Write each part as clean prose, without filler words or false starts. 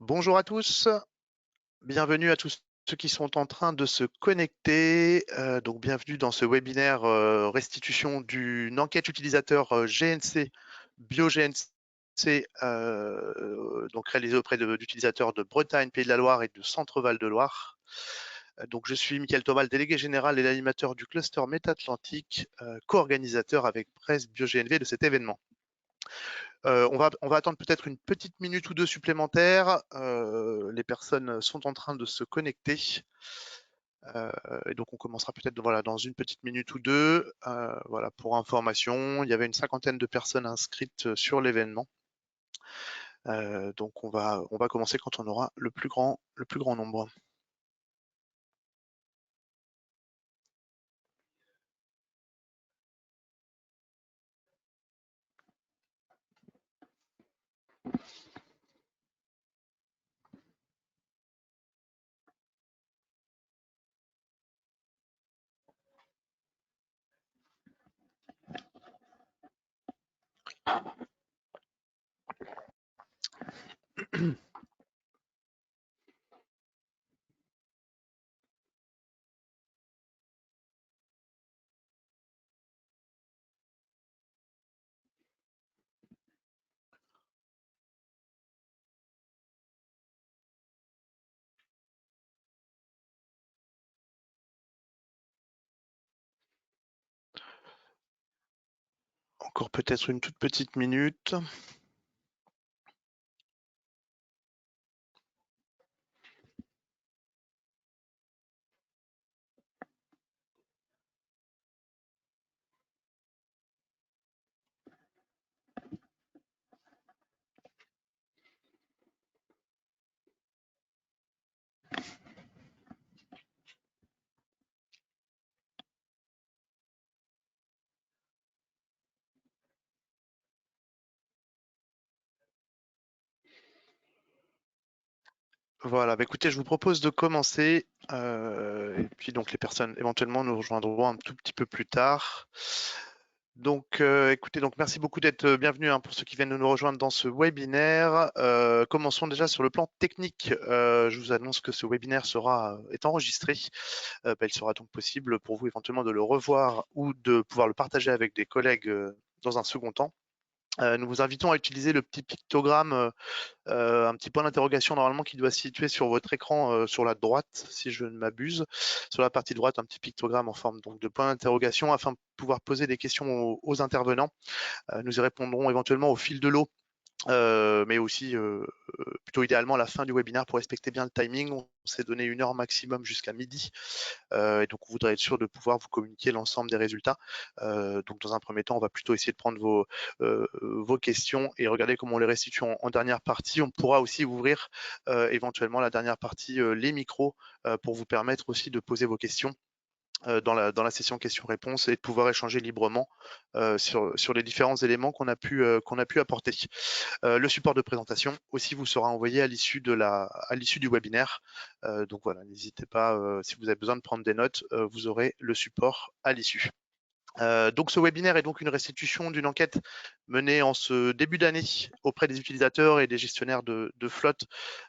Bonjour à tous, bienvenue à tous ceux qui sont en train de se connecter. Donc bienvenue dans ce webinaire restitution d'une enquête utilisateur GNC, BioGNC, donc réalisée auprès d'utilisateurs de Bretagne, Pays de la Loire et de Centre-Val de Loire. Donc je suis Mickaël Thomas, le délégué général et l'animateur du cluster Métatlantique, co-organisateur avec Presse BioGNV de cet événement. On va attendre peut-être une petite minute ou deux supplémentaires. Les personnes sont en train de se connecter. Et donc on commencera peut-être voilà, dans une petite minute ou deux. Voilà, pour information, il y avait une cinquantaine de personnes inscrites sur l'événement. Donc on va commencer quand on aura le plus grand nombre. Encore peut-être une toute petite minute. Voilà, bah écoutez, je vous propose de commencer. Et puis donc les personnes éventuellement nous rejoindront un tout petit peu plus tard. Donc, écoutez, donc merci beaucoup d'être bienvenus pour ceux qui viennent de nous rejoindre dans ce webinaire. Commençons déjà sur le plan technique. Je vous annonce que ce webinaire est enregistré. Il sera donc possible pour vous éventuellement de le revoir ou de pouvoir le partager avec des collègues dans un second temps. Nous vous invitons à utiliser le petit pictogramme, un petit point d'interrogation normalement qui doit se situer sur votre écran sur la droite, si je ne m'abuse. Sur la partie droite, un petit pictogramme en forme donc, de point d'interrogation afin de pouvoir poser des questions aux intervenants. Nous y répondrons éventuellement au fil de l'eau. Mais aussi plutôt idéalement à la fin du webinaire pour respecter bien le timing. On s'est donné 1 heure maximum jusqu'à midi. Et donc on voudrait être sûr de pouvoir vous communiquer l'ensemble des résultats. Donc dans un premier temps, on va plutôt essayer de prendre vos questions et regarder comment on les restitue en dernière partie. On pourra aussi ouvrir éventuellement la dernière partie, les micros, pour vous permettre aussi de poser vos questions dans la session questions-réponses et de pouvoir échanger librement sur les différents éléments qu'on a pu apporter. Le support de présentation aussi vous sera envoyé à l'issue du webinaire. Donc voilà, n'hésitez pas, si vous avez besoin de prendre des notes, vous aurez le support à l'issue. Donc ce webinaire est donc une restitution d'une enquête menée en ce début d'année auprès des utilisateurs et des gestionnaires de flotte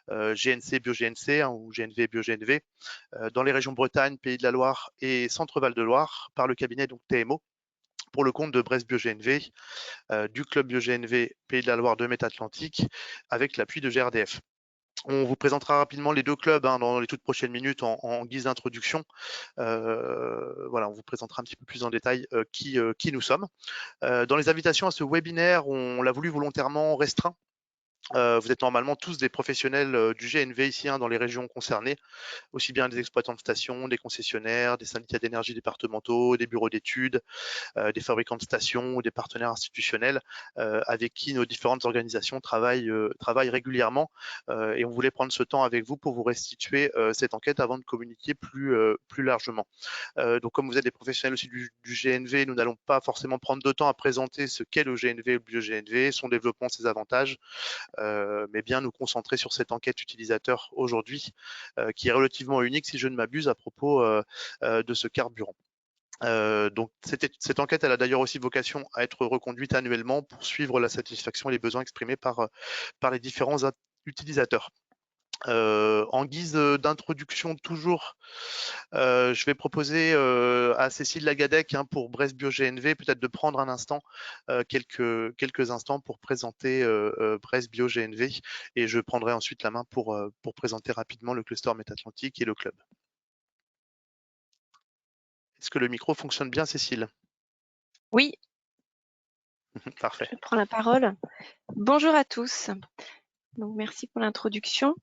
GNC, BioGNC ou GNV, BioGNV dans les régions Bretagne, Pays de la Loire et Centre-Val de Loire par le cabinet donc TMO pour le compte de Brest BioGNV, du club BioGNV Pays de la Loire de Métatlantique avec l'appui de GRDF. On vous présentera rapidement les deux clubs dans les toutes prochaines minutes en guise d'introduction. Voilà, on vous présentera un petit peu plus en détail qui nous sommes. Dans les invitations à ce webinaire, on l'a voulu volontairement restreint. Vous êtes normalement tous des professionnels du GNV ici dans les régions concernées, aussi bien des exploitants de stations, des concessionnaires, des syndicats d'énergie départementaux, des bureaux d'études, des fabricants de stations ou des partenaires institutionnels avec qui nos différentes organisations travaillent régulièrement. Et on voulait prendre ce temps avec vous pour vous restituer cette enquête avant de communiquer plus largement. Donc comme vous êtes des professionnels aussi du GNV, nous n'allons pas forcément prendre de temps à présenter ce qu'est le GNV, le bio-GNV, son développement, ses avantages, mais bien nous concentrer sur cette enquête utilisateur aujourd'hui, qui est relativement unique, si je ne m'abuse, à propos de ce carburant. Donc cette enquête, elle a d'ailleurs aussi vocation à être reconduite annuellement pour suivre la satisfaction et les besoins exprimés par les différents utilisateurs. En guise d'introduction toujours, je vais proposer à Cécile Lagadec pour Brest Bio GNV peut-être de prendre un instant, quelques instants pour présenter Brest Bio GNV, et je prendrai ensuite la main pour présenter rapidement le cluster Métatlantique et le club. Est-ce que le micro fonctionne bien, Cécile? Oui, Parfait. je prends la parole. Bonjour à tous. Donc, merci pour l'introduction.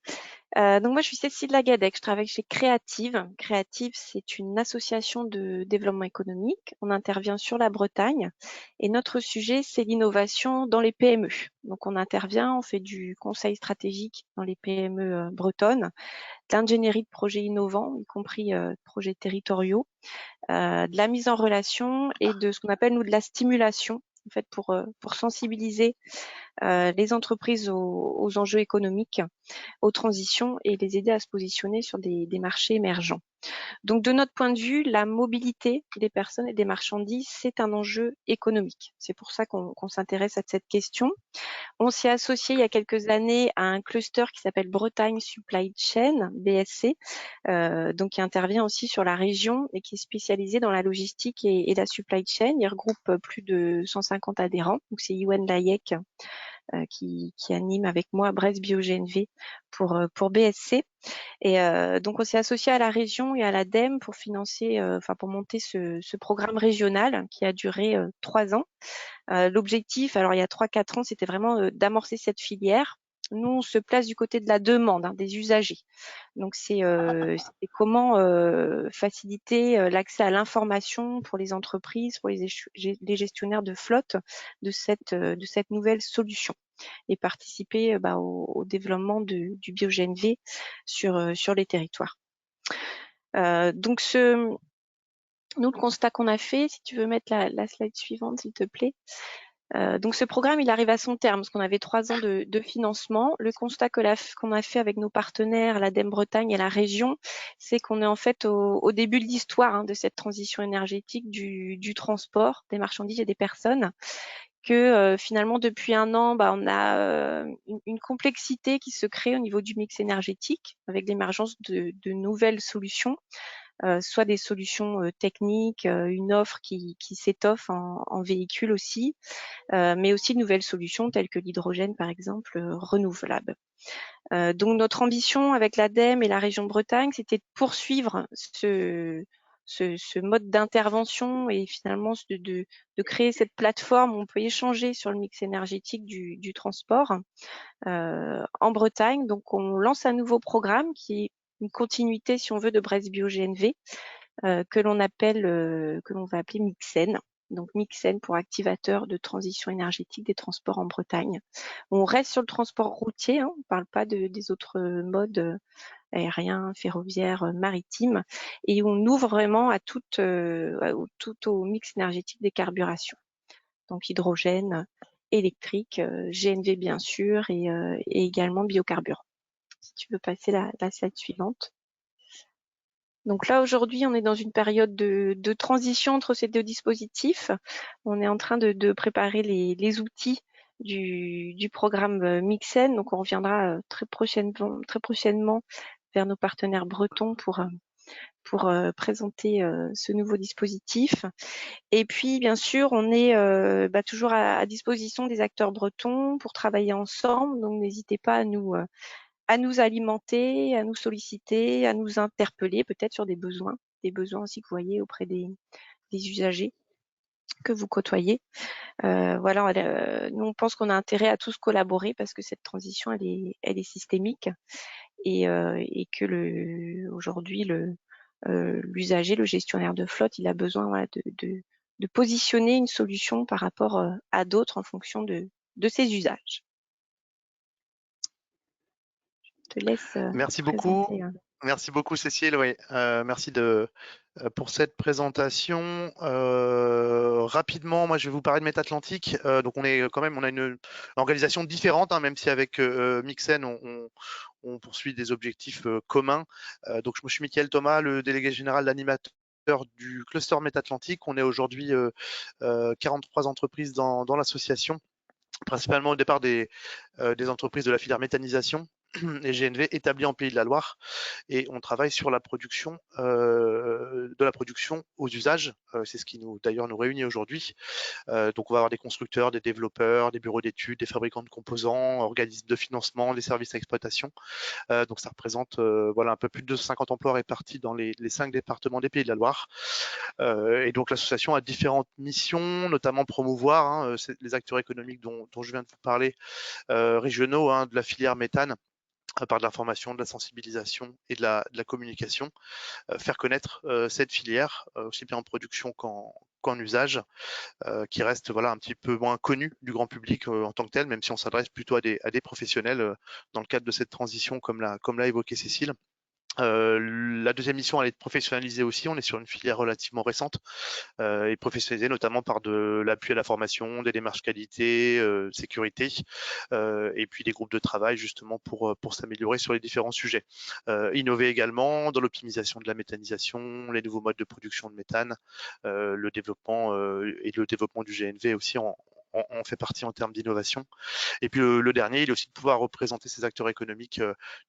Donc moi, je suis Cécile Lagadec, je travaille chez Créative. Créative, c'est une association de développement économique. On intervient sur la Bretagne et notre sujet, c'est l'innovation dans les PME. Donc on intervient, on fait du conseil stratégique dans les PME bretonnes, d'ingénierie de projets innovants, y compris projets territoriaux, de la mise en relation et de ce qu'on appelle nous de la stimulation, en fait pour sensibiliser les entreprises aux enjeux économiques, aux transitions et les aider à se positionner sur des marchés émergents. Donc, de notre point de vue, la mobilité des personnes et des marchandises, c'est un enjeu économique. C'est pour ça qu'on s'intéresse à cette question. On s'y est associé il y a quelques années à un cluster qui s'appelle Bretagne Supply Chain, BSC, donc qui intervient aussi sur la région et qui est spécialisé dans la logistique et la supply chain. Il regroupe plus de 150 adhérents. Donc, c'est Yoann Layek qui anime avec moi Brest Bio GNV pour BSC. Et donc on s'est associé à la région et à l'ADEME pour financer, pour monter ce programme régional qui a duré 3 ans. L'objectif, alors il y a 3-4 ans, c'était vraiment d'amorcer cette filière. Nous, on se place du côté de la demande, des usagers. Donc, c'est comment faciliter l'accès à l'information pour les entreprises, pour les gestionnaires de flotte de cette nouvelle solution et participer au développement du bio-GNV sur les territoires. Donc, nous, le constat qu'on a fait, si tu veux mettre la slide suivante, s'il te plaît. Donc ce programme, il arrive à son terme, parce qu'on avait 3 ans de financement. Le constat qu'on a fait avec nos partenaires, l'ADEME Bretagne et la région, c'est qu'on est en fait au début de l'histoire de cette transition énergétique du transport des marchandises et des personnes, que finalement depuis 1 an, on a une complexité qui se crée au niveau du mix énergétique avec l'émergence de nouvelles solutions. Soit des solutions techniques, une offre qui s'étoffe en véhicule aussi, mais aussi de nouvelles solutions telles que l'hydrogène, par exemple, renouvelable. Donc notre ambition avec l'ADEME et la région Bretagne, c'était de poursuivre ce mode d'intervention et finalement de créer cette plateforme où on peut échanger sur le mix énergétique du transport en Bretagne. Donc on lance un nouveau programme qui est une continuité, si on veut, de Brest Bio GNV, que l'on va appeler Mixen. Donc Mixen pour activateur de transition énergétique des transports en Bretagne. On reste sur le transport routier, on ne parle pas des autres modes aériens, ferroviaires, maritimes, et on ouvre vraiment à tout au mix énergétique des carburations. Donc hydrogène, électrique, GNV bien sûr, et également biocarburant. Si tu veux passer la slide suivante. Donc là, aujourd'hui, on est dans une période de transition entre ces 2 dispositifs. On est en train de préparer les outils du programme Mixen. Donc, on reviendra très prochainement vers nos partenaires bretons pour présenter ce nouveau dispositif. Et puis, bien sûr, on est toujours à disposition des acteurs bretons pour travailler ensemble. Donc, n'hésitez pas à nous alimenter, à nous solliciter, à nous interpeller peut-être sur des besoins aussi que vous voyez auprès des usagers que vous côtoyez. Voilà, nous on pense qu'on a intérêt à tous collaborer parce que cette transition elle est systémique et que aujourd'hui l'usager, le gestionnaire de flotte, il a besoin de positionner une solution par rapport à d'autres en fonction de ses usages. Je te laisse Merci beaucoup. présenter. Merci beaucoup, Cécile. Oui, merci pour cette présentation. Rapidement, moi, je vais vous parler de Métatlantique. Donc, on a une organisation différente, même si avec Mixen, on poursuit des objectifs communs. Donc, je suis Mickaël Thomas, le délégué général l'animateur du cluster Métatlantique. On est aujourd'hui 43 entreprises dans l'association, principalement au départ des entreprises de la filière méthanisation. et GNV établis en Pays de la Loire, et on travaille sur la production, de la production aux usages. C'est ce qui d'ailleurs nous réunit aujourd'hui. Donc on va avoir des constructeurs, des développeurs, des bureaux d'études, des fabricants de composants, organismes de financement, des services à exploitation. Donc ça représente voilà, un peu plus de 250 emplois répartis dans les 5 départements des Pays de la Loire. Et donc l'association a différentes missions, notamment promouvoir les acteurs économiques dont je viens de vous parler, régionaux, de la filière méthane, par de l'information, de la sensibilisation et de la communication, faire connaître cette filière, aussi bien en production qu'en usage, qui reste voilà, un petit peu moins connue du grand public en tant que tel, même si on s'adresse plutôt à des professionnels dans le cadre de cette transition, comme l'a évoqué Cécile. La deuxième mission, elle est de professionnaliser aussi. On est sur une filière relativement récente et professionnalisée notamment par de l'appui à la formation, des démarches qualité, sécurité, et puis des groupes de travail justement pour s'améliorer sur les différents sujets. Innover également dans l'optimisation de la méthanisation, les nouveaux modes de production de méthane, le développement et le développement du GNV aussi en fait partie en termes d'innovation. Et puis le dernier, il est aussi de pouvoir représenter ces acteurs économiques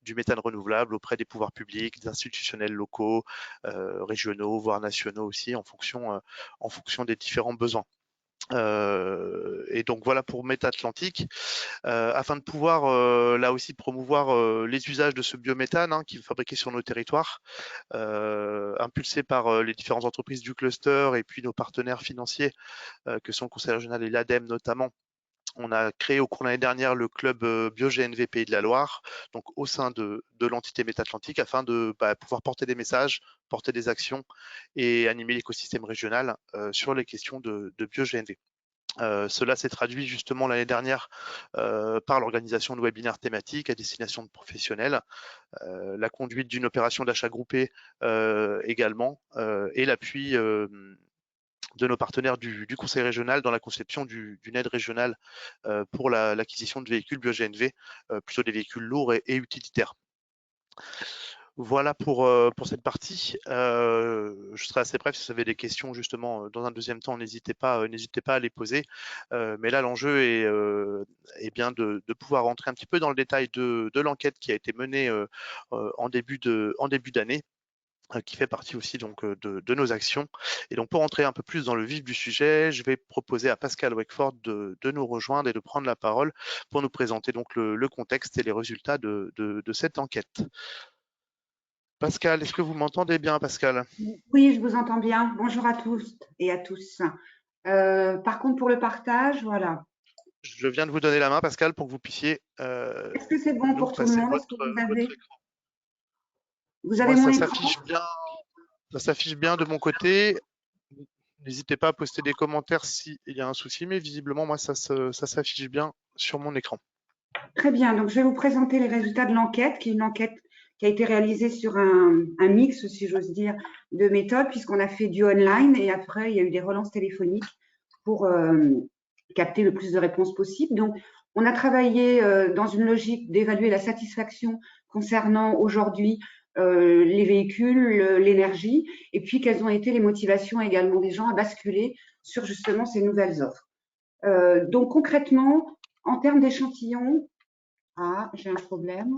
du méthane renouvelable auprès des pouvoirs publics, des institutionnels locaux, régionaux, voire nationaux aussi, en fonction des différents besoins. Et donc voilà pour Métatlantique, afin de pouvoir là aussi promouvoir les usages de ce biométhane qui est fabriqué sur nos territoires, impulsé par les différentes entreprises du cluster et puis nos partenaires financiers que sont le Conseil régional et l'ADEME notamment. On a créé au cours de l'année dernière le club BioGNV Pays de la Loire, donc au sein de l'entité Métatlantique, afin de pouvoir porter des messages, porter des actions et animer l'écosystème régional sur les questions de BioGNV. Cela s'est traduit justement l'année dernière par l'organisation de webinaires thématiques à destination de professionnels, la conduite d'une opération d'achat groupé également, et l'appui de nos partenaires du conseil régional dans la conception d'une aide régionale pour l'acquisition de véhicules BioGNV, plutôt des véhicules lourds et utilitaires. Voilà pour cette partie. Je serai assez bref. Si vous avez des questions justement dans un deuxième temps, n'hésitez pas à les poser. Mais là, l'enjeu est bien de pouvoir rentrer un petit peu dans le détail de l'enquête qui a été menée en début d'année, qui fait partie aussi donc de nos actions. Et donc pour entrer un peu plus dans le vif du sujet, je vais proposer à Pascal Wakeford de nous rejoindre et de prendre la parole pour nous présenter donc le contexte et les résultats de cette enquête. Pascal, est-ce que vous m'entendez bien, Pascal? Oui, je vous entends bien. Bonjour à tous et à tous. Par contre, pour le partage, voilà. Je viens de vous donner la main, Pascal, pour que vous puissiez Est-ce que c'est bon nous pour tout le passer monde? Est-ce que votre écran. vous avez Moi, mon ça écran? s'affiche bien de mon côté. N'hésitez pas à poster des commentaires s'il y a un souci, mais visiblement, moi, ça s'affiche bien sur mon écran. Très bien. Donc, je vais vous présenter les résultats de l'enquête, qui est une enquête qui a été réalisée sur un mix, si j'ose dire, de méthodes, puisqu'on a fait du online et après, il y a eu des relances téléphoniques pour capter le plus de réponses possible. Donc, on a travaillé dans une logique d'évaluer la satisfaction concernant aujourd'hui les véhicules, l'énergie, et puis quelles ont été les motivations également des gens à basculer sur justement ces nouvelles offres. Donc concrètement, en termes d'échantillons, j'ai un problème.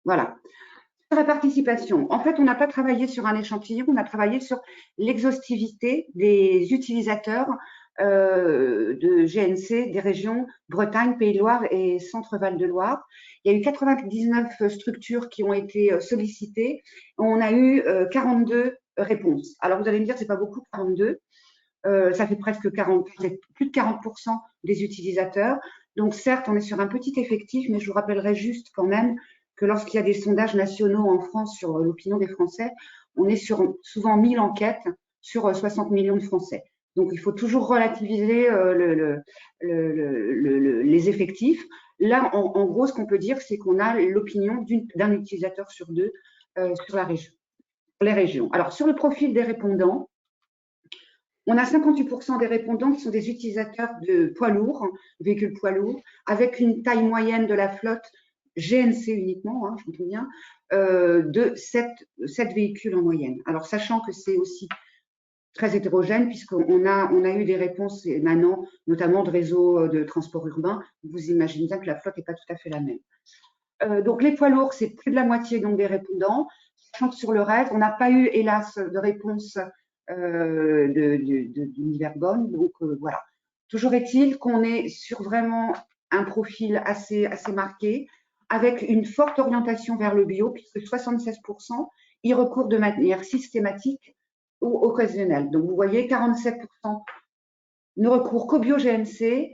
Voilà. Sur la participation, en fait, on n'a pas travaillé sur un échantillon, on a travaillé sur l'exhaustivité des utilisateurs de GNC des régions Bretagne, Pays de Loire et Centre-Val de Loire. Il y a eu 99 structures qui ont été sollicitées. On a eu 42 réponses. Alors, vous allez me dire, c'est pas beaucoup, 42. Ça fait presque 40, plus de 40% des utilisateurs. Donc, certes, on est sur un petit effectif, mais je vous rappellerai juste quand même que lorsqu'il y a des sondages nationaux en France sur l'opinion des Français, on est sur souvent 1000 enquêtes sur 60 millions de Français. Donc, il faut toujours relativiser les effectifs. Là, en gros, ce qu'on peut dire, c'est qu'on a l'opinion d'un utilisateur sur deux sur la région, sur les régions. Alors, sur le profil des répondants, on a 58% des répondants qui sont des utilisateurs de poids lourds, véhicules poids lourds, avec une taille moyenne de la flotte GNC uniquement, je me souviens, de 7 véhicules en moyenne. Alors, sachant que c'est aussi très hétérogène puisqu'on a eu des réponses émanant notamment de réseaux de transport urbain. Vous imaginez bien que la flotte n'est pas tout à fait la même. Donc les poids lourds, c'est plus de la moitié donc, des répondants. Sachant que sur le reste, on n'a pas eu, hélas, de réponse d'univers bonne. Donc voilà. Toujours est-il qu'on est sur vraiment un profil assez marqué, avec une forte orientation vers le bio, puisque 76% y recourent de manière systématique ou occasionnelle. Donc vous voyez, 47% ne recourent qu'au bio-GNC,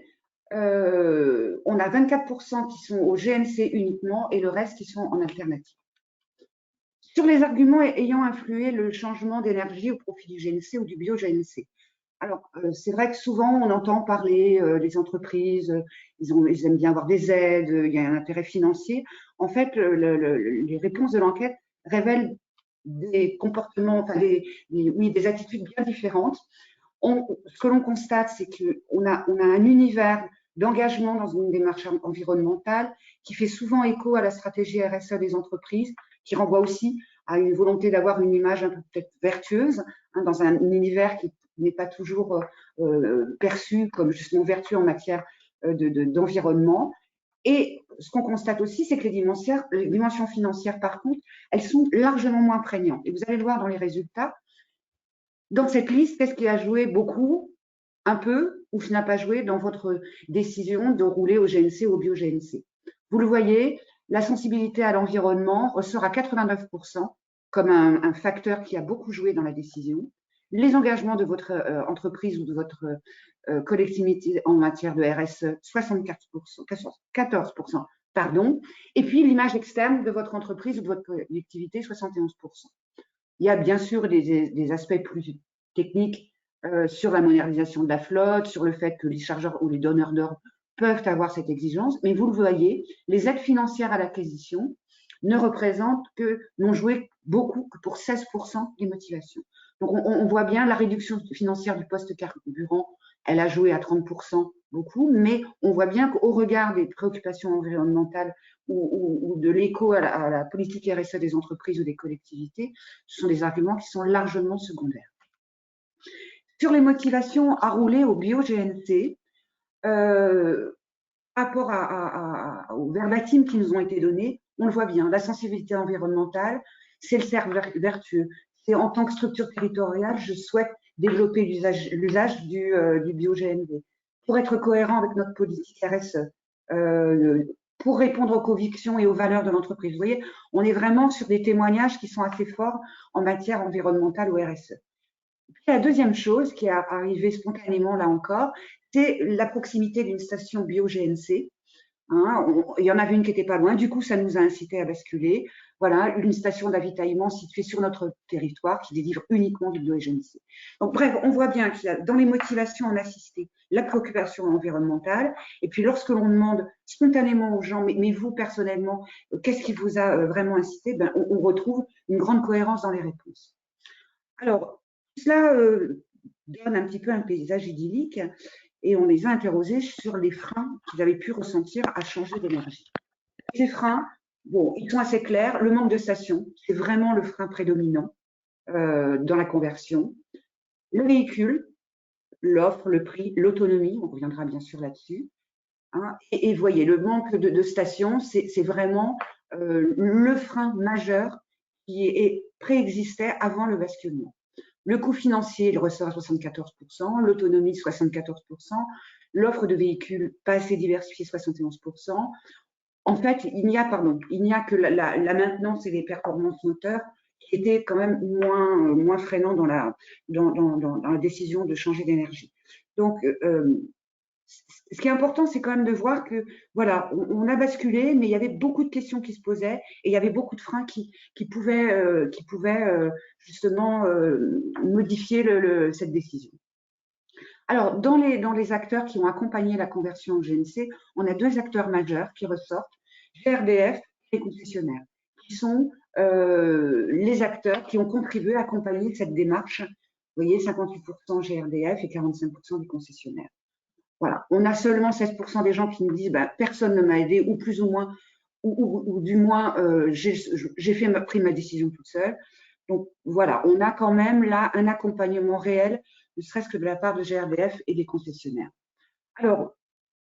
on a 24% qui sont au GNC uniquement et le reste qui sont en alternative. Sur les arguments ayant influé le changement d'énergie au profit du GNC ou du bio-GNC. Alors, c'est vrai que souvent, on entend parler des entreprises, ils aiment bien avoir des aides, il y a un intérêt financier. En fait, les réponses de l'enquête révèlent des comportements, enfin des attitudes bien différentes. Ce que l'on constate, c'est qu'on a un univers d'engagement dans une démarche environnementale qui fait souvent écho à la stratégie RSE des entreprises, qui renvoie aussi à une volonté d'avoir une image un peu peut-être vertueuse, hein, dans un univers qui n'est pas toujours perçu comme justement vertueux en matière d'environnement. Et ce qu'on constate aussi, c'est que les dimensions financières, par contre, elles sont largement moins prégnantes. Et vous allez le voir dans les résultats. Dans cette liste, qu'est-ce qui a joué beaucoup, un peu, ou ce n'a pas joué dans votre décision de rouler au GNC ou au bio-GNC? Vous le voyez, la sensibilité à l'environnement ressort à 89% comme un facteur qui a beaucoup joué dans la décision. Les engagements de votre entreprise ou de votre collectivité en matière de RSE, 14%, pardon. Et puis l'image externe de votre entreprise ou de votre collectivité, 71%. Il y a bien sûr des aspects plus techniques sur la modernisation de la flotte, sur le fait que les chargeurs ou les donneurs d'ordre peuvent avoir cette exigence, mais vous le voyez, les aides financières à l'acquisition ne représentent n'ont joué beaucoup que pour 16% des motivations. Donc on voit bien la réduction financière du poste carburant, elle a joué à 30% beaucoup, mais on voit bien qu'au regard des préoccupations environnementales ou de l'écho à la politique RSE des entreprises ou des collectivités, ce sont des arguments qui sont largement secondaires. Sur les motivations à rouler au bio-GNC, rapport aux verbatim qui nous ont été donnés, on le voit bien, la sensibilité environnementale, c'est le cercle vertueux. C'est en tant que structure territoriale, je souhaite développer l'usage du bio-GNV. Pour être cohérent avec notre politique RSE, pour répondre aux convictions et aux valeurs de l'entreprise. Vous voyez, on est vraiment sur des témoignages qui sont assez forts en matière environnementale ou RSE. Puis la deuxième chose qui est arrivée spontanément là encore, c'est la proximité d'une station bio-GNC. Hein, il y en avait une qui n'était pas loin, du coup ça nous a incité à basculer. Voilà, une station d'avitaillement située sur notre territoire qui délivre uniquement du bio-GNC. Donc bref, on voit bien qu'il y a dans les motivations en assisté la préoccupation environnementale, et puis lorsque l'on demande spontanément aux gens, mais vous personnellement, qu'est-ce qui vous a vraiment incité, ben, on retrouve une grande cohérence dans les réponses. Alors, cela donne un petit peu un paysage idyllique et on les a interrogés sur les freins qu'ils avaient pu ressentir à changer d'énergie. Ces freins, bon, ils sont assez clairs. Le manque de stations, c'est vraiment le frein prédominant dans la conversion. Le véhicule, l'offre, le prix, l'autonomie, on reviendra bien sûr là-dessus. Hein, et voyez, le manque de stations, c'est vraiment le frein majeur qui préexistait avant le basculement. Le coût financier, il ressort à 74%, l'autonomie, 74%, l'offre de véhicules pas assez diversifiée, 71%. En fait, il n'y a que la maintenance et les performances moteurs qui étaient quand même moins freinants dans la décision de changer d'énergie. Donc, ce qui est important, c'est quand même de voir que, voilà, on a basculé, mais il y avait beaucoup de questions qui se posaient et il y avait beaucoup de freins qui pouvaient justement modifier cette décision. Alors, dans les acteurs qui ont accompagné la conversion en GNC, on a deux acteurs majeurs qui ressortent, GRDF et les concessionnaires, qui sont les acteurs qui ont contribué à accompagner cette démarche. Vous voyez, 58% GRDF et 45% des concessionnaires. Voilà, on a seulement 16% des gens qui nous disent bah, personne ne m'a aidé ou plus ou moins, ou du moins j'ai pris ma décision toute seule. Donc voilà, on a quand même là un accompagnement réel, ne serait-ce que de la part de GRDF et des concessionnaires. Alors,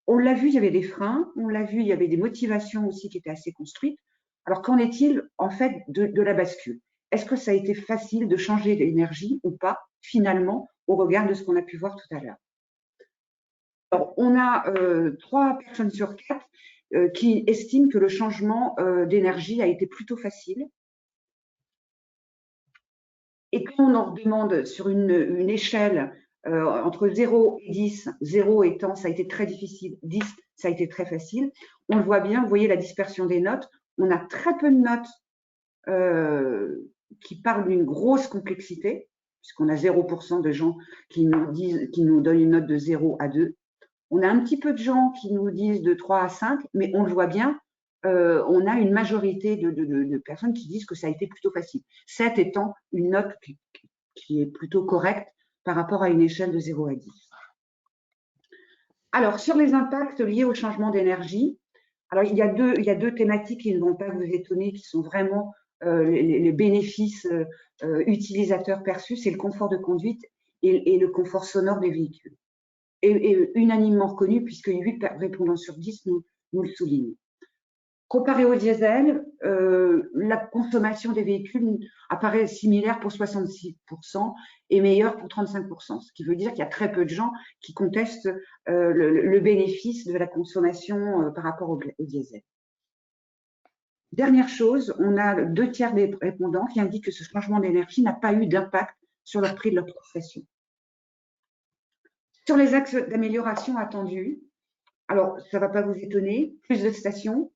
on l'a vu, il y avait des freins, on l'a vu, il y avait des motivations aussi qui étaient assez construites. Alors, qu'en est-il en fait de la bascule? Est-ce que ça a été facile de changer d'énergie ou pas, finalement, au regard de ce qu'on a pu voir tout à l'heure? Alors, on a 3 personnes sur 4 qui estiment que le changement d'énergie a été plutôt facile. Et quand on en demande sur une échelle entre 0 et 10, 0 étant ça a été très difficile, 10 ça a été très facile, on le voit bien, vous voyez la dispersion des notes, on a très peu de notes qui parlent d'une grosse complexité, puisqu'on a 0% de gens qui nous donnent une note de 0 à 2. On a un petit peu de gens qui nous disent de 3 à 5, mais on le voit bien, on a une majorité de personnes qui disent que ça a été plutôt facile. 7 étant une note qui est plutôt correcte par rapport à une échelle de 0 à 10. Alors, sur les impacts liés au changement d'énergie, alors il y a deux thématiques qui ne vont pas vous étonner, qui sont vraiment les bénéfices utilisateurs perçus, c'est le confort de conduite et le confort sonore des véhicules. Et unanimement reconnu, puisque 8 répondants sur 10 nous le soulignent. Comparé au diesel, la consommation des véhicules apparaît similaire pour 66% et meilleure pour 35%, ce qui veut dire qu'il y a très peu de gens qui contestent le bénéfice de la consommation par rapport au diesel. Dernière chose, on a 2 tiers des répondants qui indiquent que ce changement d'énergie n'a pas eu d'impact sur le prix de leur prestation. Sur les axes d'amélioration attendus, alors ça ne va pas vous étonner, plus de stations.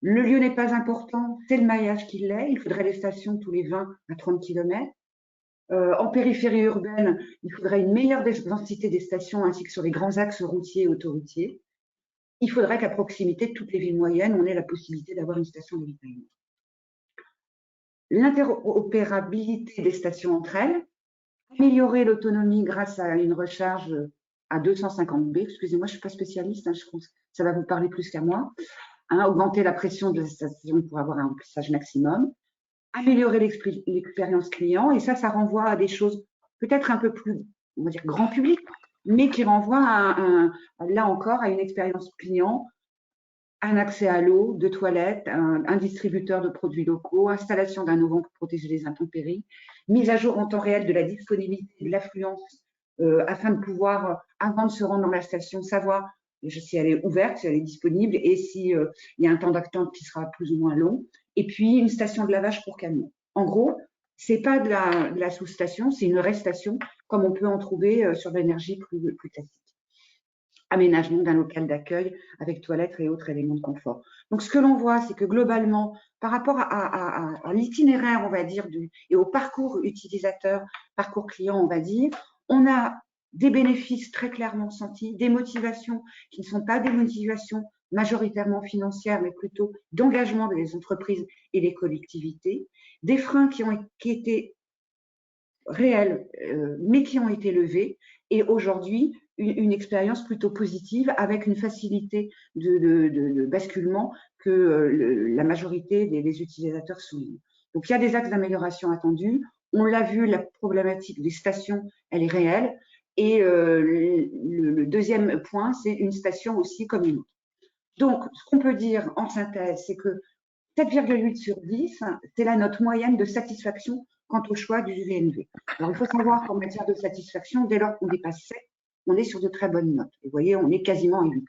Le lieu n'est pas important, c'est le maillage qui l'est. Il faudrait des stations tous les 20 à 30 km. En périphérie urbaine, il faudrait une meilleure densité des stations ainsi que sur les grands axes routiers et autoroutiers. Il faudrait qu'à proximité de toutes les villes moyennes, on ait la possibilité d'avoir une station d'avitaillement. L'interopérabilité des stations entre elles, améliorer l'autonomie grâce à une recharge à 250 B. Excusez-moi, je ne suis pas spécialiste, hein, je pense que ça va vous parler plus qu'à moi. Augmenter la pression de la station pour avoir un remplissage maximum, améliorer l'expérience client, et ça renvoie à des choses peut-être un peu plus, on va dire, grand public, mais qui renvoient là encore à une expérience client, un accès à l'eau, de toilettes, un distributeur de produits locaux, installation d'un auvent pour protéger les intempéries, mise à jour en temps réel de la disponibilité de l'affluence afin de pouvoir, avant de se rendre dans la station, savoir si elle est ouverte, si elle est disponible et s'il y a un temps d'attente qui sera plus ou moins long. Et puis, une station de lavage pour camions. En gros, ce n'est pas de la sous-station, c'est une restation, comme on peut en trouver sur l'énergie plus classique. Aménagement d'un local d'accueil avec toilettes et autres éléments de confort. Donc, ce que l'on voit, c'est que globalement, par rapport à l'itinéraire, on va dire, et au parcours utilisateur, parcours client, on va dire, on a des bénéfices très clairement sentis, des motivations qui ne sont pas des motivations majoritairement financières, mais plutôt d'engagement des entreprises et des collectivités, des freins qui étaient réels, mais qui ont été levés, et aujourd'hui, une expérience plutôt positive avec une facilité de basculement que la majorité des utilisateurs soulignent. Donc, il y a des axes d'amélioration attendus. On l'a vu, la problématique des stations, elle est réelle. Et le deuxième point, c'est une station aussi comme une autre. Donc, ce qu'on peut dire en synthèse, c'est que 7,8 sur 10, c'est la note moyenne de satisfaction quant au choix du VNV. Alors, il faut savoir qu'en matière de satisfaction, dès lors qu'on dépasse 7, on est sur de très bonnes notes. Vous voyez, on est quasiment à 8.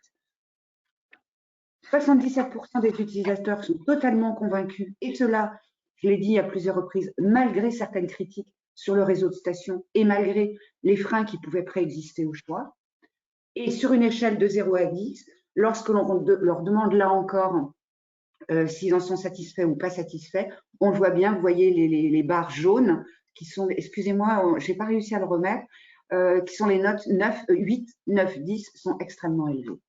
77% des utilisateurs sont totalement convaincus, et cela, je l'ai dit à plusieurs reprises, malgré certaines critiques sur le réseau de stations et malgré les freins qui pouvaient préexister au choix. Et sur une échelle de 0 à 10, lorsque l'on leur demande là encore s'ils en sont satisfaits ou pas satisfaits, on le voit bien, vous voyez les barres jaunes qui sont, excusez-moi, je n'ai pas réussi à le remettre, qui sont les notes 9, 8, 9, 10 sont extrêmement élevées.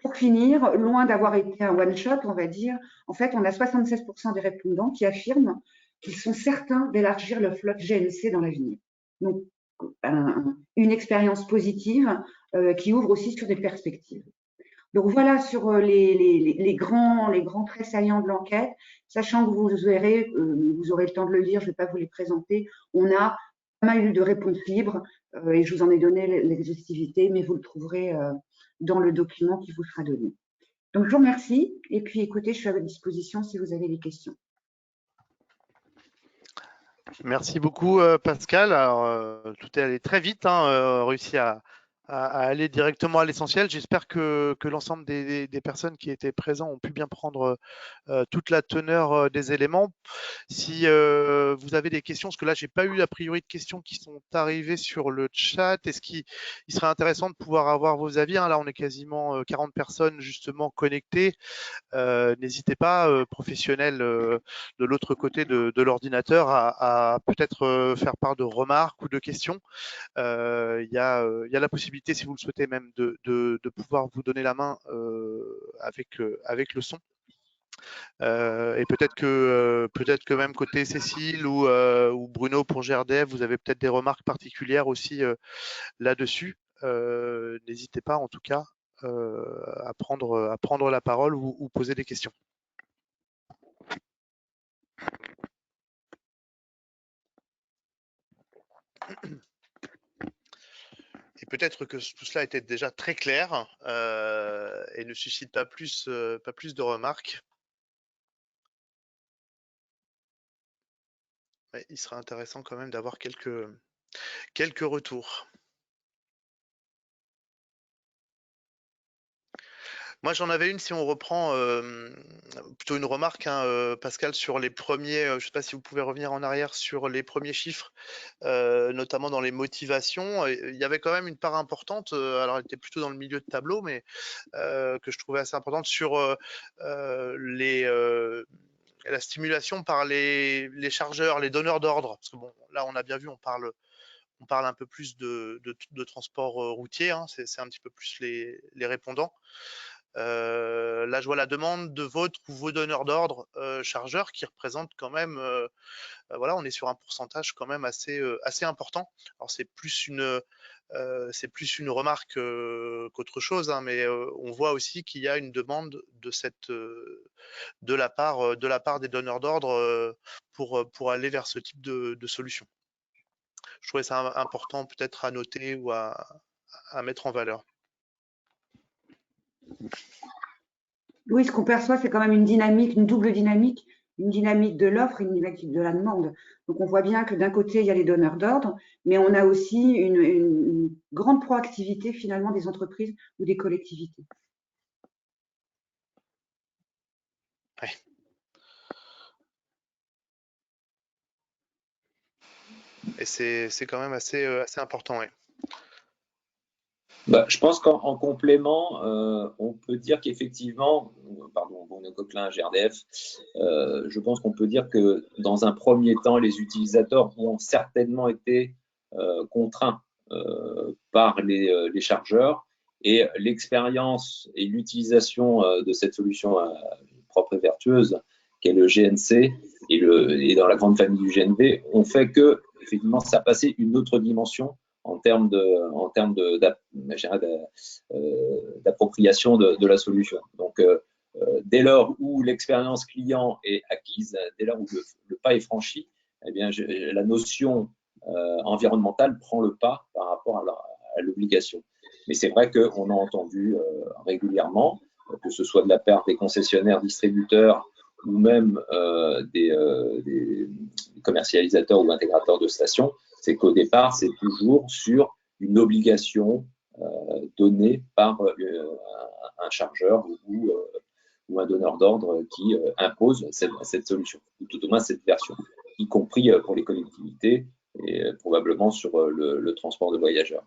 Pour finir, loin d'avoir été un one-shot, on va dire, en fait, on a 76% des répondants qui affirment qu'ils sont certains d'élargir leur flotte GNC dans l'avenir. Donc, une expérience positive qui ouvre aussi sur des perspectives. Donc voilà sur les grands traits saillants de l'enquête, sachant que vous verrez, vous aurez le temps de le lire, je ne vais pas vous les présenter. On a pas mal eu de réponses libres et je vous en ai donné l'exhaustivité, mais vous le trouverez dans le document qui vous sera donné. Donc je vous remercie et puis écoutez, je suis à votre disposition si vous avez des questions. Merci beaucoup Pascal. Alors, tout est allé très vite, hein, réussi à aller directement à l'essentiel. J'espère que l'ensemble des personnes qui étaient présentes ont pu bien prendre toute la teneur des éléments. Si vous avez des questions, parce que là, j'ai pas eu a priori de questions qui sont arrivées sur le chat. Est-ce qu'il serait intéressant de pouvoir avoir vos avis, hein? Là, on est quasiment 40 personnes justement connectées. N'hésitez pas, professionnels de l'autre côté de l'ordinateur, à peut-être faire part de remarques ou de questions. Il y a la possibilité, si vous le souhaitez même, de pouvoir vous donner la main avec le son. Et peut-être que même côté Cécile ou Bruno pour GRDF, vous avez peut-être des remarques particulières aussi là-dessus. N'hésitez pas en tout cas à prendre la parole ou poser des questions. Et peut-être que tout cela était déjà très clair et ne suscite pas plus de remarques. Mais il sera intéressant quand même d'avoir quelques retours. Moi, j'en avais une, si on reprend plutôt une remarque, hein, Pascal, sur les premiers, je ne sais pas si vous pouvez revenir en arrière sur les premiers chiffres, notamment dans les motivations. Il y avait quand même une part importante, alors elle était plutôt dans le milieu de tableau, mais que je trouvais assez importante sur la stimulation par les chargeurs, les donneurs d'ordre. Parce que bon, là, on a bien vu, on parle un peu plus de transport routier, hein, c'est un petit peu plus les répondants. Là, je vois la demande de votre ou vos donneurs d'ordre chargeurs qui représentent quand même, voilà, on est sur un pourcentage quand même assez important. Alors c'est plus une remarque qu'autre chose, hein, mais on voit aussi qu'il y a une demande de la part des donneurs d'ordre pour aller vers ce type de solution. Je trouvais ça important peut-être à noter ou à mettre en valeur. Oui, ce qu'on perçoit, c'est quand même une dynamique, une double dynamique, une dynamique de l'offre et une dynamique de la demande. Donc on voit bien que d'un côté, il y a les donneurs d'ordre, mais on a aussi une grande proactivité finalement des entreprises ou des collectivités. Ouais. Et c'est quand même assez important, ouais. Bah, je pense qu'en complément, on peut dire qu'effectivement, pardon, Bruno Coquelin, GRDF, je pense qu'on peut dire que dans un premier temps, les utilisateurs ont certainement été contraints par les chargeurs, et l'expérience et l'utilisation de cette solution propre et vertueuse qu'est le GNC et dans la grande famille du GNV ont fait que effectivement ça a passé une autre dimension en termes d'appropriation de la solution. Donc, dès lors où l'expérience client est acquise, dès lors où le pas est franchi, eh bien, la notion environnementale prend le pas par rapport à l'obligation. Mais c'est vrai qu'on a entendu régulièrement, que ce soit de la part des concessionnaires, distributeurs ou même des commercialisateurs ou intégrateurs de stations, c'est qu'au départ, c'est toujours sur une obligation donnée par un chargeur ou un donneur d'ordre qui impose cette solution, ou tout au moins cette version, y compris pour les collectivités et probablement sur le transport de voyageurs.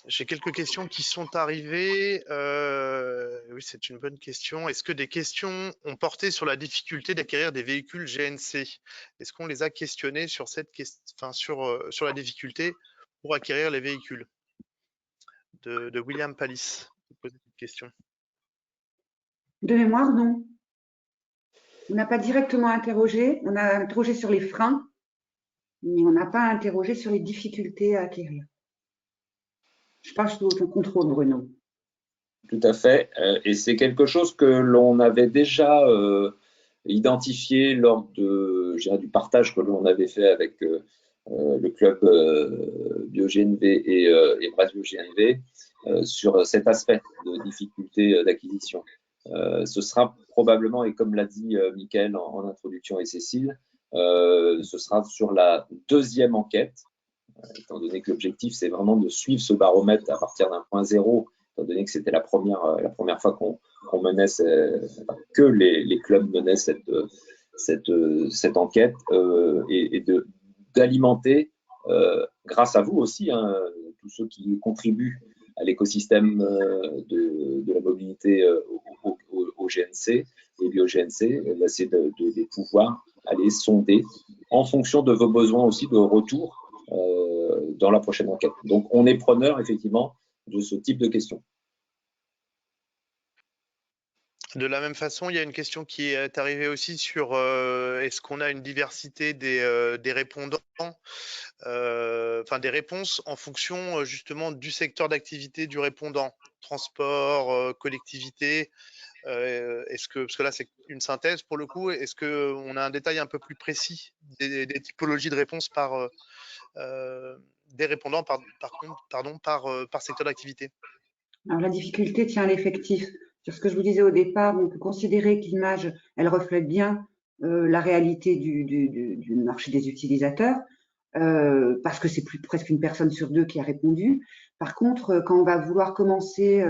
J'ai quelques questions qui sont arrivées. Oui, c'est une bonne question. Est-ce que des questions ont porté sur la difficulté d'acquérir des véhicules GNC? Est-ce qu'on les a questionnés sur sur la difficulté pour acquérir les véhicules? De William Palis, vous posez cette question. De mémoire, non. On n'a pas directement interrogé. On a interrogé sur les freins, mais on n'a pas interrogé sur les difficultés à acquérir. Je passe sous ton contrôle, Bruno. Tout à fait. Et c'est quelque chose que l'on avait déjà identifié lors de, je dirais, du partage que l'on avait fait avec le club BioGNV et Brasio GNV sur cet aspect de difficulté d'acquisition. Ce sera probablement, et comme l'a dit Mickaël en introduction et Cécile, ce sera sur la deuxième enquête, étant donné que l'objectif, c'est vraiment de suivre ce baromètre à partir d'un point zéro, étant donné que c'était la première fois qu'on menait, que les clubs menaient cette enquête, et d'alimenter, grâce à vous aussi, hein, tous ceux qui contribuent à l'écosystème de la mobilité au GNC et bio-GNC, c'est de pouvoir aller sonder en fonction de vos besoins aussi de retour dans la prochaine enquête. Donc, on est preneur, effectivement, de ce type de questions. De la même façon, il y a une question qui est arrivée aussi sur est-ce qu'on a une diversité des répondants, enfin des réponses en fonction justement du secteur d'activité du répondant, transport, collectivité. Parce que là c'est une synthèse pour le coup, est-ce qu'on a un détail un peu plus précis des typologies de réponses des répondants par secteur d'activité? Alors, la difficulté tient à l'effectif. Sur ce que je vous disais au départ, on peut considérer que l'image, elle reflète bien la réalité du marché des utilisateurs, parce que c'est presque une personne sur deux qui a répondu. Par contre, quand on va vouloir commencer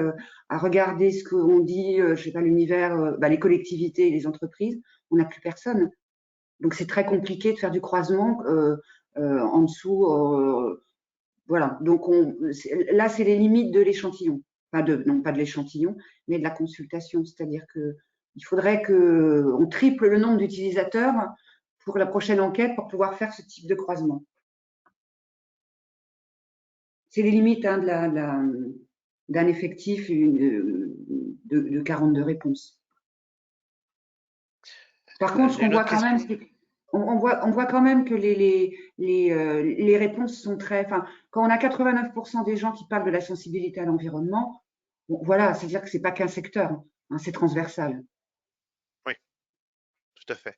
à regarder ce qu'on dit, je sais pas, l'univers, les collectivités et les entreprises, on n'a plus personne. Donc, c'est très compliqué de faire du croisement en dessous. Voilà. Donc, là, c'est les limites de l'échantillon. Non, pas de l'échantillon, mais de la consultation. C'est-à-dire qu'il faudrait qu'on triple le nombre d'utilisateurs pour la prochaine enquête pour pouvoir faire ce type de croisement. C'est les limites hein, d'un effectif de 42 réponses. Par contre, on voit quand même, on voit quand même que les réponses sont très. Enfin, quand on a 89% des gens qui parlent de la sensibilité à l'environnement, bon, voilà, c'est-à-dire que c'est pas qu'un secteur, hein, c'est transversal. Oui, tout à fait.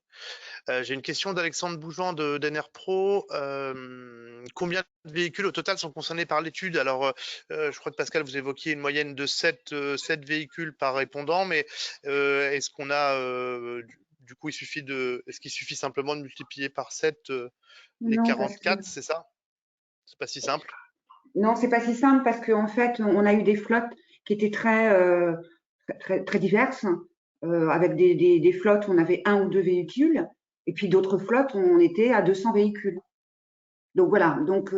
J'ai une question d'Alexandre Bougeant d'Enerpro. Combien de véhicules au total sont concernés par l'étude? Alors, je crois que Pascal, vous évoquiez une moyenne de 7 véhicules par répondant, mais est-ce qu'on a, du coup, est-ce qu'il suffit simplement de multiplier par 7 les Non, 44, c'est ça? C'est pas si simple? Non, c'est pas si simple parce qu'en fait, on a eu des flottes qui étaient très diverses, avec des flottes où on avait 1 ou 2 véhicules, et puis d'autres flottes où on était à 200 véhicules. Donc voilà, donc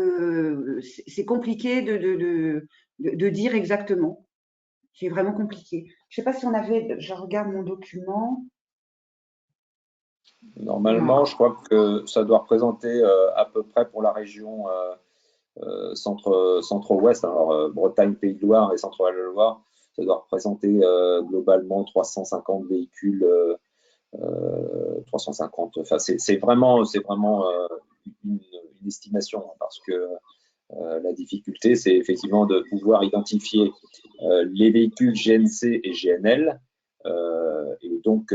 c'est compliqué de dire exactement. C'est vraiment compliqué. Je sais pas si on avait, je regarde mon document. Normalement, je crois que ça doit représenter à peu près pour la région centre-ouest, alors Bretagne, Pays de Loire et Centre-Val de Loire, ça doit représenter globalement 350 véhicules, 350. Enfin, c'est vraiment une estimation, hein, parce que la difficulté, c'est effectivement de pouvoir identifier les véhicules GNC et GNL. Et donc,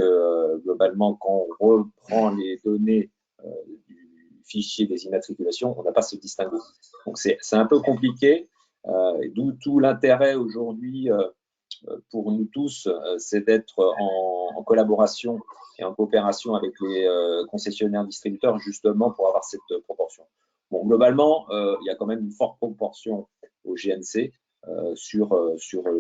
globalement, quand on reprend les données du fichier des immatriculations, on n'a pas ce distinguo. Donc, c'est un peu compliqué, d'où tout l'intérêt aujourd'hui pour nous tous, c'est d'être en collaboration et en coopération avec les concessionnaires distributeurs, justement pour avoir cette proportion. Bon, globalement, il y a quand même une forte proportion au GNC sur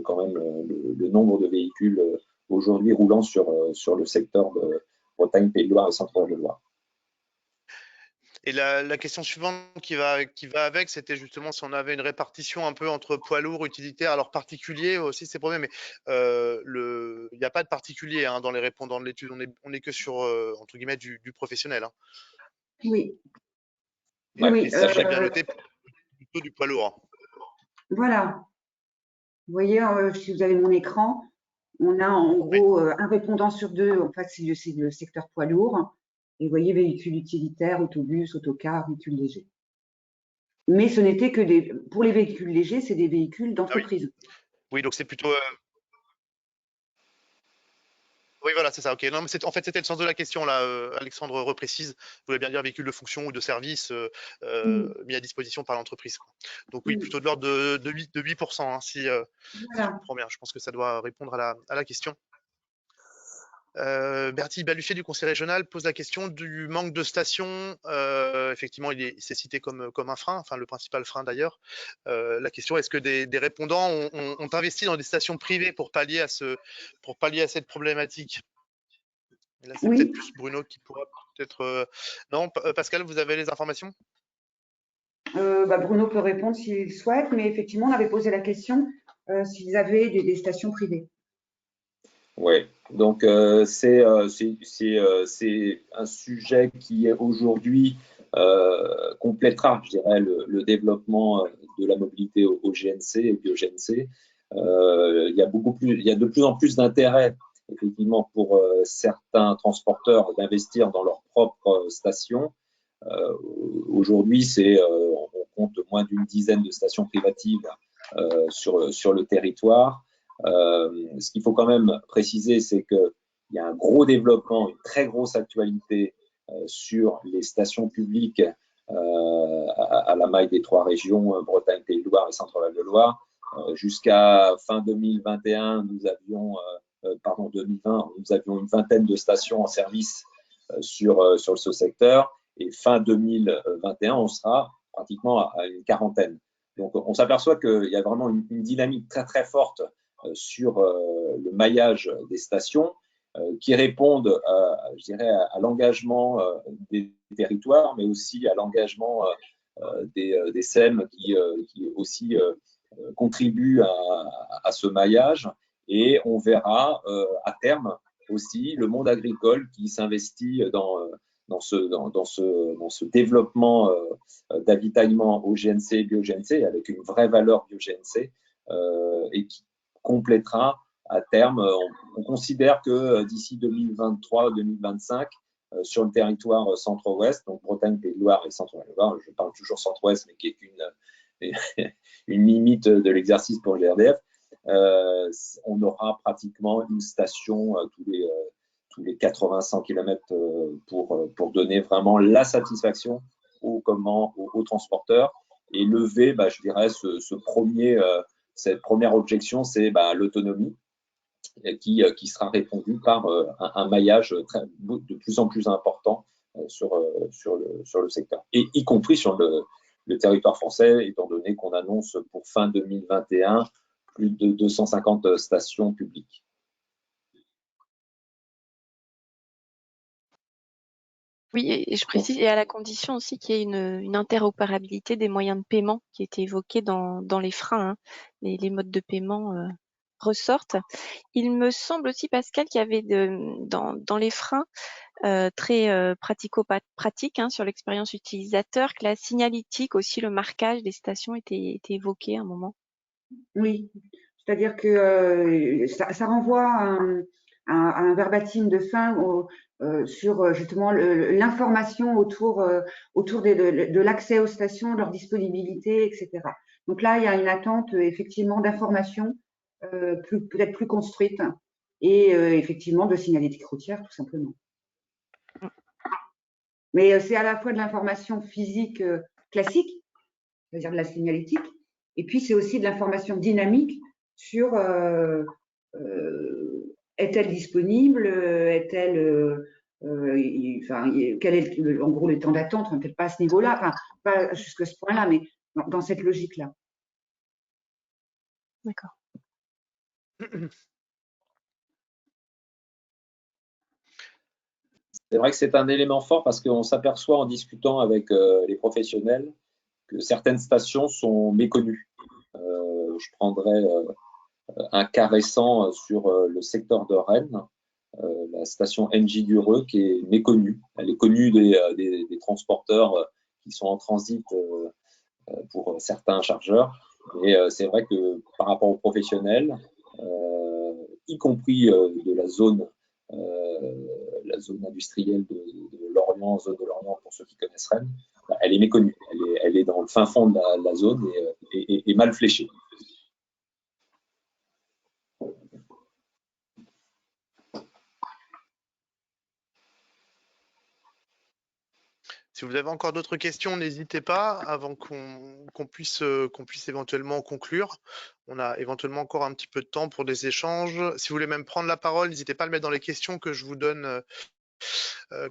quand même le nombre de véhicules aujourd'hui roulant sur le secteur de Bretagne, Pays de Loire et Centre-Val de Loire. Et la question suivante qui va avec, c'était justement si on avait une répartition un peu entre poids lourds, utilitaires, alors particuliers aussi c'est problème, mais il n'y a pas de particulier hein, dans les répondants de l'étude, on est que sur entre guillemets du professionnel. Hein. Oui. Ouais, oui. Et ça, j'ai bien noté plutôt du poids lourd. Voilà. Vous voyez, si vous avez mon écran, on a en gros un répondant sur deux, en fait, c'est le secteur poids lourd. Et vous voyez, véhicules utilitaires, autobus, autocars, véhicules légers. mais ce n'était que pour les véhicules légers, c'est des véhicules d'entreprise. Oui, donc c'est plutôt. Oui, voilà, c'est ça. Ok. Non, mais en fait, c'était le sens de la question là. Alexandre reprécise. Vous voulez bien dire véhicule de fonction ou de service mis à disposition par l'entreprise. Donc oui, plutôt de l'ordre de 8%. Hein, si je comprends bien. Je pense que ça doit répondre à la question. Bertie Baluchet du Conseil régional pose la question du manque de stations. Effectivement, il s'est cité comme un frein, enfin le principal frein d'ailleurs. La question, est-ce que des répondants ont investi dans des stations privées pour pallier à cette problématique? Et là, c'est peut-être plus Bruno qui pourra peut-être. Non, Pascal, vous avez les informations? Bruno peut répondre s'il souhaite, mais effectivement, on avait posé la question s'ils avaient des stations privées. Oui, donc c'est un sujet qui aujourd'hui complétera, je dirais, le développement de la mobilité au GNC et bio-GNC. Il y a de plus en plus d'intérêt, effectivement, pour certains transporteurs d'investir dans leurs propres stations. Aujourd'hui, on compte moins d'une dizaine de stations privatives sur le territoire. Ce qu'il faut quand même préciser, c'est qu'il y a un gros développement, une très grosse actualité sur les stations publiques à la maille des 3 régions, Bretagne, Pays de Loire et Centre-Val de Loire. Jusqu'à fin 2021, 2020, nous avions une vingtaine de stations en service sur ce secteur. Et fin 2021, on sera pratiquement à une quarantaine. Donc, on s'aperçoit qu'il y a vraiment une dynamique très, très forte sur le maillage des stations qui répondent, je dirais, à l'engagement des territoires, mais aussi à l'engagement des SEM qui aussi contribuent à ce maillage. Et on verra à terme aussi le monde agricole qui s'investit dans ce développement d'avitaillement au GNC et bio-GNC avec une vraie valeur bio-GNC et qui complétera à terme. On considère que d'ici 2023-2025, sur le territoire centre-ouest, donc Bretagne, Pays de Loire et Centre-Val-de-Loire, je parle toujours centre-ouest, mais qui est une limite de l'exercice pour le GRDF, on aura pratiquement une station tous les 80-100 km pour donner vraiment la satisfaction aux transporteurs et lever, je dirais, cette première objection, c'est l'autonomie qui sera répondue par un maillage de plus en plus important sur le secteur, et y compris sur le territoire français, étant donné qu'on annonce pour fin 2021 plus de 250 stations publiques. Oui, et je précise, et à la condition aussi qu'il y ait une interopérabilité des moyens de paiement qui étaient évoqués dans les freins. Hein. Les modes de paiement ressortent. Il me semble aussi, Pascal, qu'il y avait dans les freins très pratico-pratique sur l'expérience utilisateur, que la signalétique, aussi le marquage des stations était évoqué à un moment. Oui, c'est-à-dire que ça renvoie à un verbatim de fin sur justement l'information autour de l'accès aux stations, de leur disponibilité, etc. Donc là, il y a une attente effectivement d'information peut-être plus construite et effectivement de signalétique routière tout simplement. Mais c'est à la fois de l'information physique classique, c'est-à-dire de la signalétique, et puis c'est aussi de l'information dynamique sur est-elle disponible, est-elle, quel est en gros le temps d'attente, peut-être pas à ce niveau-là, enfin pas jusqu'à ce point-là, mais dans cette logique-là. D'accord. C'est vrai que c'est un élément fort parce qu'on s'aperçoit en discutant avec les professionnels que certaines stations sont méconnues. Je prendrai un cas récent sur le secteur de Rennes, la station NJ Dureux qui est méconnue. Elle est connue des transporteurs qui sont en transit pour certains chargeurs. Et c'est vrai que par rapport aux professionnels, y compris de la zone industrielle de Lorient, zone de Lorient pour ceux qui connaissent Rennes, elle est méconnue. Elle est dans le fin fond de la zone et mal fléché. Si vous avez encore d'autres questions, n'hésitez pas avant qu'on puisse éventuellement conclure. On a éventuellement encore un petit peu de temps pour des échanges. Si vous voulez même prendre la parole, n'hésitez pas à le mettre dans les questions que je vous donne,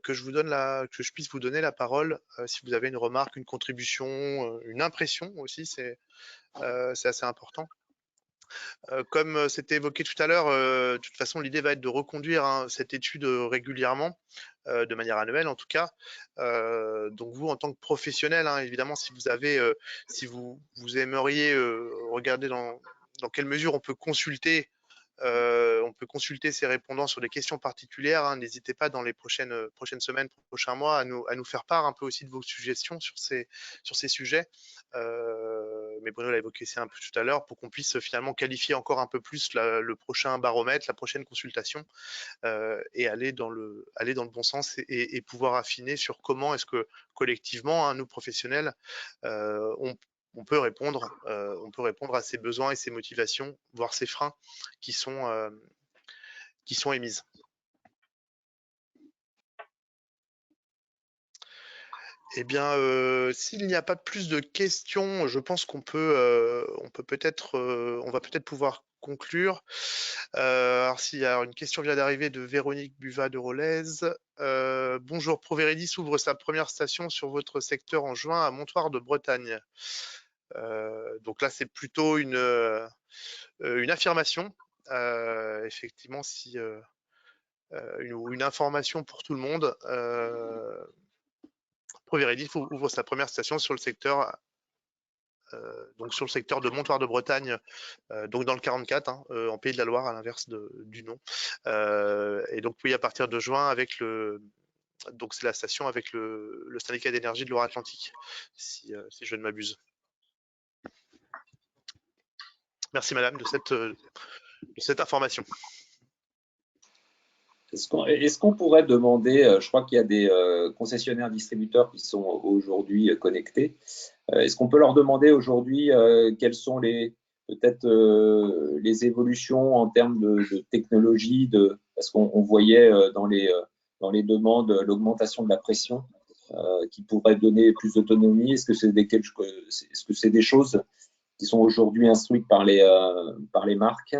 que je puisse vous donner la parole. Si vous avez une remarque, une contribution, une impression aussi, c'est assez important. Comme c'était évoqué tout à l'heure, de toute façon, l'idée va être de reconduire cette étude régulièrement, de manière annuelle en tout cas. Donc vous, en tant que professionnel, évidemment, si vous avez, si vous aimeriez regarder dans quelle mesure on peut consulter ces répondants sur des questions particulières. N'hésitez pas dans les prochaines semaines, prochains mois, à nous faire part un peu aussi de vos suggestions sur ces sujets. Mais Bruno l'a évoqué un peu tout à l'heure, pour qu'on puisse finalement qualifier encore un peu plus le prochain baromètre, la prochaine consultation, et aller dans le bon sens et pouvoir affiner sur comment est-ce que collectivement, nous professionnels, on peut répondre à ces besoins et ces motivations, voire ces freins qui sont émises. Eh bien, s'il n'y a pas plus de questions, je pense qu'on va peut-être pouvoir conclure. Alors, s'il y a une question vient d'arriver de Véronique Buvat de Rolez. Bonjour, Proveredis ouvre sa première station sur votre secteur en juin à Montoire de Bretagne. Donc là, c'est plutôt une affirmation. Effectivement, si une information pour tout le monde. Proveredis ouvre sa première station sur le secteur, donc sur le secteur de Montoire de Bretagne, donc dans le 44, en Pays de la Loire, à l'inverse du nom. Et donc oui, à partir de juin, donc c'est la station avec le syndicat d'énergie de Loire-Atlantique, si je ne m'abuse. Merci madame de cette information. Est-ce qu'on pourrait demander, je crois qu'il y a des concessionnaires distributeurs qui sont aujourd'hui connectés, est-ce qu'on peut leur demander aujourd'hui quelles sont peut-être les évolutions en termes de technologie, parce qu'on voyait dans les demandes l'augmentation de la pression qui pourrait donner plus d'autonomie. Est-ce que c'est des choses qui sont aujourd'hui instruites par les marques?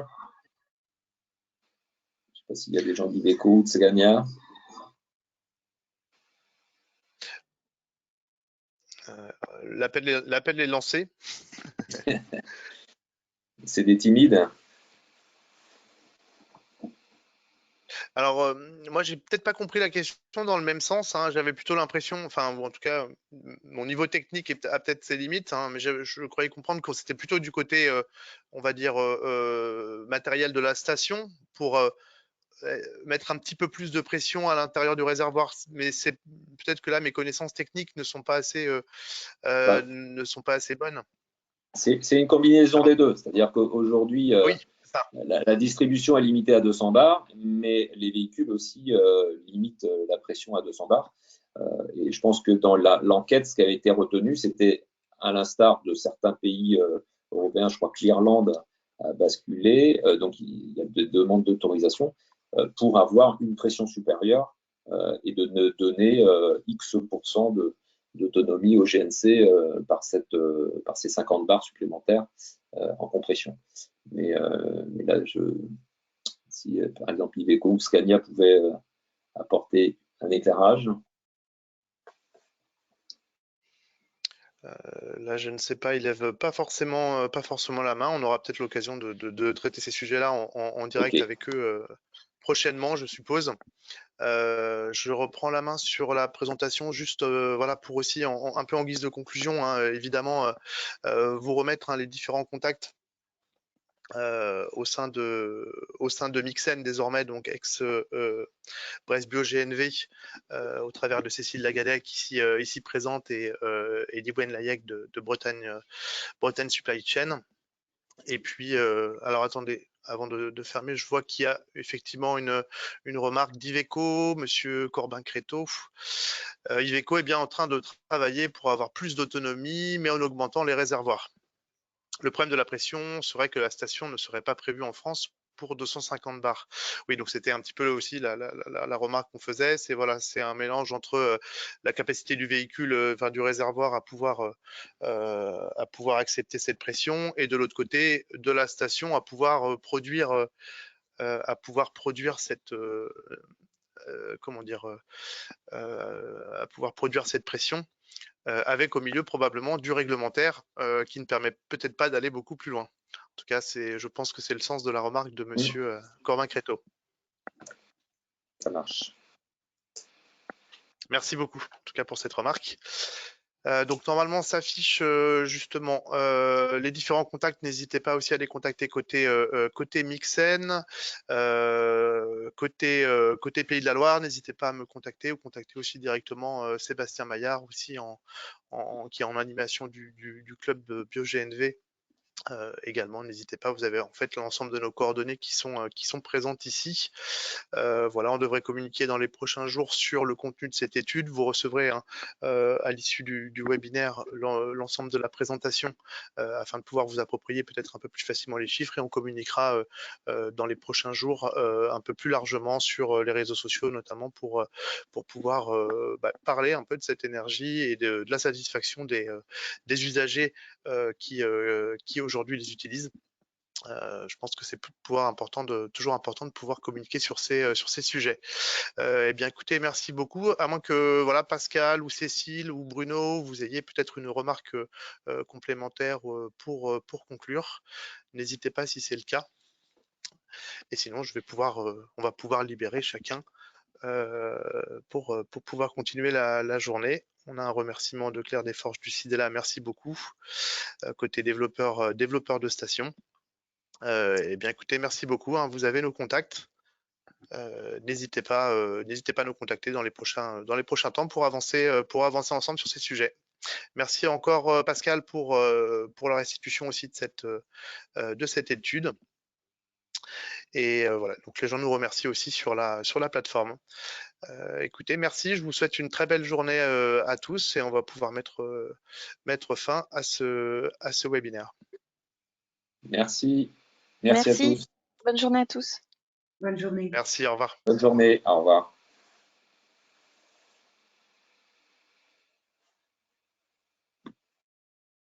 Je ne sais pas s'il y a des gens d'Iveco ou de Scania. L'appel est lancé. C'est des timides. Alors, moi, j'ai peut-être pas compris la question dans le même sens. J'avais plutôt l'impression, enfin, ou en tout cas, mon niveau technique a peut-être ses limites, mais je croyais comprendre que c'était plutôt du côté, on va dire, matériel de la station pour mettre un petit peu plus de pression à l'intérieur du réservoir. Mais c'est peut-être que là, mes connaissances techniques ne sont pas assez bonnes. C'est une combinaison des deux. C'est-à-dire qu'aujourd'hui, oui, la distribution est limitée à 200 bars, mais les véhicules aussi limitent la pression à 200 bars. Et je pense que dans l'enquête, ce qui avait été retenu, c'était à l'instar de certains pays européens, je crois que l'Irlande a basculé, donc il y a des demandes d'autorisation pour avoir une pression supérieure et de donner X% d'autonomie au GNC par ces 50 bars supplémentaires en compression. Mais là, si par exemple Iveco ou Scania pouvaient apporter un éclairage. Là, je ne sais pas, il lève pas forcément la main. On aura peut-être l'occasion de traiter ces sujets-là en direct Okay. avec eux prochainement, je suppose. Je reprends la main sur la présentation, juste voilà, pour aussi un peu en guise de conclusion, évidemment, vous remettre les différents contacts au sein de Mixen désormais, donc ex Brest Bio GNV, au travers de Cécile Lagadec ici présente et Dibwen Layek de Bretagne Supply Chain. Et puis alors attendez, avant de fermer, je vois qu'il y a effectivement une remarque d'Iveco, Monsieur Corbin-Créteau. Iveco est bien en train de travailler pour avoir plus d'autonomie, mais en augmentant les réservoirs. Le problème de la pression serait que la station ne serait pas prévue en France pour 250 bars. Oui, donc c'était un petit peu aussi la remarque qu'on faisait. C'est voilà, c'est un mélange entre la capacité du véhicule, enfin du réservoir à pouvoir accepter cette pression, et de l'autre côté de la station à pouvoir produire cette comment dire à pouvoir produire cette pression. Avec au milieu probablement du réglementaire qui ne permet peut-être pas d'aller beaucoup plus loin. En tout cas, je pense que c'est le sens de la remarque de Monsieur Corbin-Créteau. Ça marche. Merci beaucoup, en tout cas, pour cette remarque. Donc normalement s'affiche justement les différents contacts. N'hésitez pas aussi à les contacter côté Mixen, côté Pays de la Loire. N'hésitez pas à me contacter, ou contacter aussi directement Sébastien Maillard, aussi qui est en animation du club BioGNV. Également, n'hésitez pas, vous avez en fait l'ensemble de nos coordonnées qui sont présentes ici. Voilà, on devrait communiquer dans les prochains jours sur le contenu de cette étude. Vous recevrez à l'issue du webinaire l'ensemble de la présentation afin de pouvoir vous approprier peut-être un peu plus facilement les chiffres, et on communiquera dans les prochains jours un peu plus largement sur les réseaux sociaux, notamment pour pouvoir parler un peu de cette énergie et de la satisfaction des usagers qui aujourd'hui les utilisent. Je pense que c'est toujours important de pouvoir communiquer sur ces sujets. Eh bien, écoutez, merci beaucoup. À moins que voilà, Pascal ou Cécile ou Bruno, vous ayez peut-être une remarque complémentaire pour conclure. N'hésitez pas si c'est le cas. Et sinon, on va pouvoir libérer chacun pour pouvoir continuer la journée. On a un remerciement de Claire Desforges du CIDELA, merci beaucoup, côté développeur de station. Eh bien, écoutez, merci beaucoup, hein, vous avez nos contacts. N'hésitez pas à nous contacter dans les prochains temps pour avancer ensemble sur ces sujets. Merci encore Pascal pour la restitution aussi de cette étude. Et voilà, donc les gens nous remercient aussi sur la plateforme. Écoutez, merci, je vous souhaite une très belle journée à tous, et on va pouvoir mettre fin à ce webinaire. Merci. Merci à tous. Bonne journée à tous. Bonne journée. Merci, au revoir. Bonne journée, au revoir.